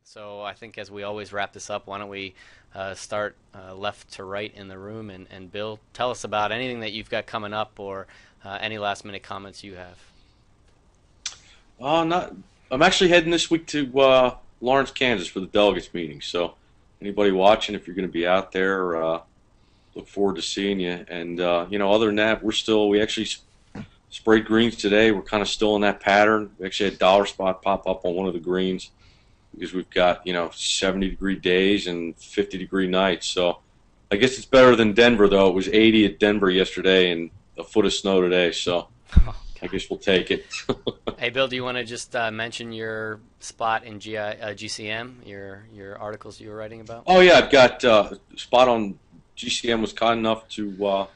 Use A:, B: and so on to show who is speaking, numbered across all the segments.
A: So I think as we always wrap this up, why don't we start left to right in the room? And Bill, tell us about anything that you've got coming up or any last minute comments you have.
B: Not. I'm actually heading this week to Lawrence, Kansas for the delegates meeting. So, anybody watching, if you're going to be out there, look forward to seeing you. And other than that, we actually sprayed greens today. We're kind of still in that pattern. We actually had dollar spot pop up on one of the greens because we've got 70-degree days and 50-degree nights. So, I guess it's better than Denver though. It was 80 at Denver yesterday and a foot of snow today. So, I guess we'll take it.
A: Hey, Bill, do you want to just mention your spot in GCM, your articles you were writing about?
B: Oh yeah, I've got spot on. GCM was kind enough to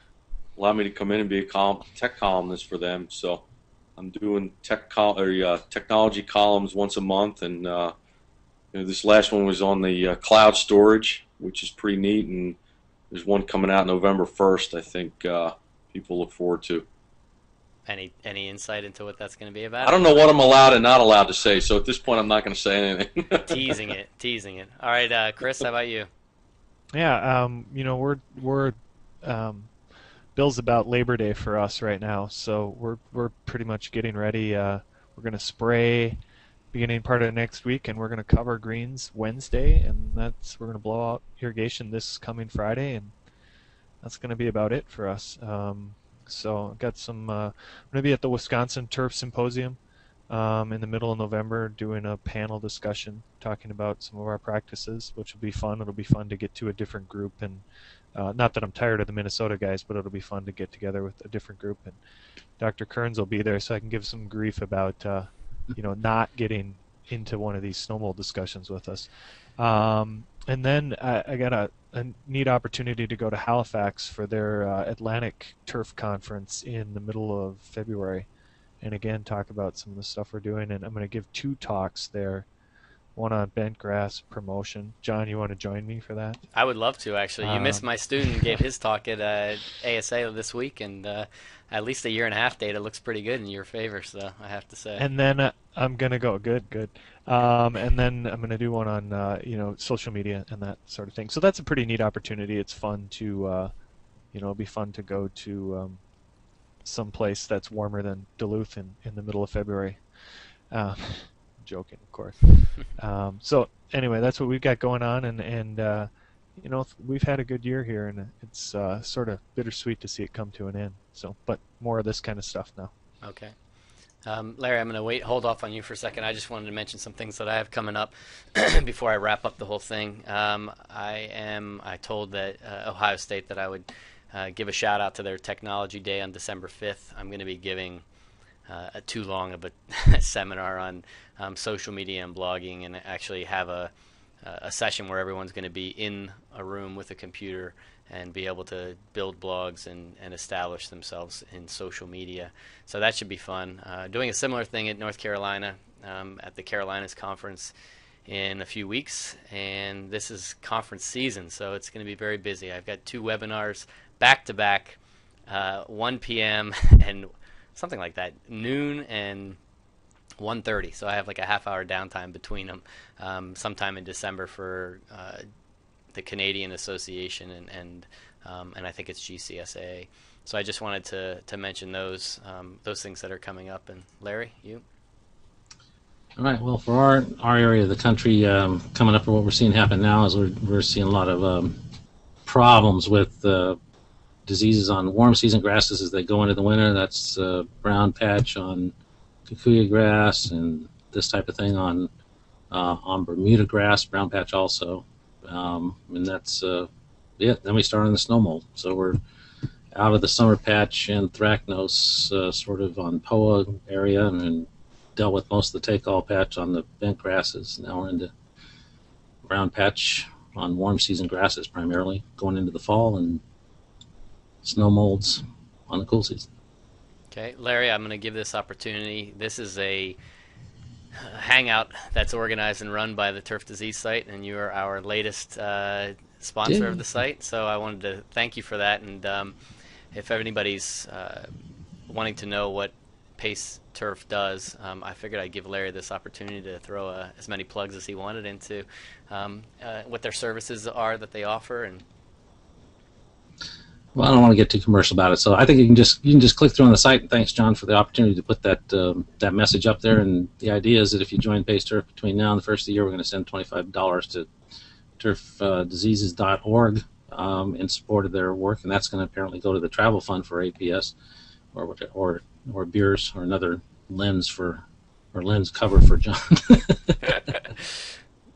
B: allow me to come in and be a tech columnist for them. So I'm doing technology columns once a month, and this last one was on the cloud storage, which is pretty neat. And there's one coming out November 1st. I think people look forward to.
A: Any insight into what that's going to be
B: I
A: about?
B: don't know what I'm allowed and not allowed to say, so at this point I'm not going to say anything.
A: Teasing it, teasing it. All right, Chris, how about you?
C: Yeah, we're Bill's about Labor Day for us right now, so we're pretty much getting ready. We're gonna spray beginning part of next week, and we're gonna cover greens Wednesday, and we're gonna blow out irrigation this coming Friday, and that's gonna be about it for us. So I've got I'm gonna be at the Wisconsin Turf Symposium in the middle of November doing a panel discussion talking about some of our practices, which will be fun. It'll be fun to get to a different group, and not that I'm tired of the Minnesota guys, but it'll be fun to get together with a different group. And Dr. Kearns will be there, so I can give some grief about not getting into one of these snowmobile discussions with us. And then I got a neat opportunity to go to Halifax for their Atlantic Turf Conference in the middle of February, and again talk about some of the stuff we're doing. And I'm going to give 2 talks there, one on bent grass promotion. John, you want to join me for that?
A: I would love to, actually. You missed my student gave his talk at ASA this week, and at least a year and a half data looks pretty good in your favor, so I have to say.
C: And then I'm going to go, good. And then I'm going to do one on social media and that sort of thing. So that's a pretty neat opportunity. It's fun to, it'll be fun to go to some place that's warmer than Duluth in the middle of February. Joking, of course. So anyway, that's what we've got going on, and we've had a good year here, and it's sort of bittersweet to see it come to an end. So, but more of this kind of stuff now.
A: Okay. Larry, I'm going to hold off on you for a second. I just wanted to mention some things that I have coming up before I wrap up the whole thing. I told that Ohio State that I would give a shout out to their Technology Day on December 5th. I'm going to be giving too long of a seminar on social media and blogging, and actually have a session where everyone's going to be in a room with a computer and be able to build blogs and establish themselves in social media. So that should be fun. Doing a similar thing at North Carolina at the Carolinas Conference in a few weeks, and this is conference season, so it's going to be very busy. I've got 2 webinars back to back, 1 p.m. and something like that, noon and 1:30. So I have like a half-hour downtime between them, sometime in December for the Canadian Association and I think it's GCSA. So I just wanted to mention those things that are coming up. And Larry, you?
D: All right. Well, for our area of the country, coming up for what we're seeing happen now is we're seeing a lot of problems with diseases on warm season grasses as they go into the winter. That's brown patch on kikuyu grass and this type of thing on Bermuda grass, brown patch also. And that's it. Then we start on the snow mold. So we're out of the summer patch and anthracnose sort of on POA area, and dealt with most of the take-all patch on the bent grasses. Now we're into brown patch on warm season grasses primarily, going into the fall, and snow molds on the cool season.
A: Okay, Larry, I'm going to give this opportunity. This is a hangout that's organized and run by the Turf Disease site, and you are our latest sponsor of the site. So I wanted to thank you for that. And if anybody's wanting to know what Pace Turf does. I figured I'd give Larry this opportunity to throw as many plugs as he wanted into what their services are that they offer. And
D: Well, I don't want to get too commercial about it, so I think you can just click through on the site. And thanks, John, for the opportunity to put that message up there. And the idea is that if you join Base Turf between now and the first of the year, we're going to send $25 to turfdiseases.org in support of their work, and that's going to apparently go to the travel fund for APS, or beers, or another lens cover for John.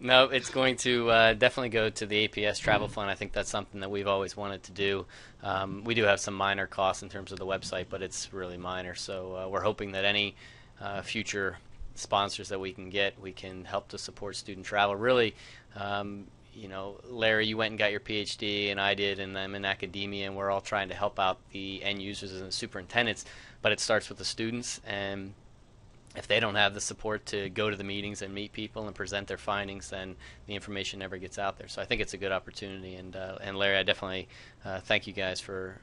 A: No, it's going to definitely go to the APS Travel Fund. I think that's something that we've always wanted to do. We do have some minor costs in terms of the website, but it's really minor. So we're hoping that any future sponsors that we can get, we can help to support student travel. Really, Larry, you went and got your PhD, and I did, and I'm in academia, and we're all trying to help out the end users and the superintendents. But it starts with the students, and if they don't have the support to go to the meetings and meet people and present their findings, then the information never gets out there. So I think it's a good opportunity. And Larry, I definitely thank you guys for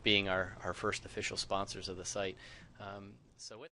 A: being our first official sponsors of the site. So with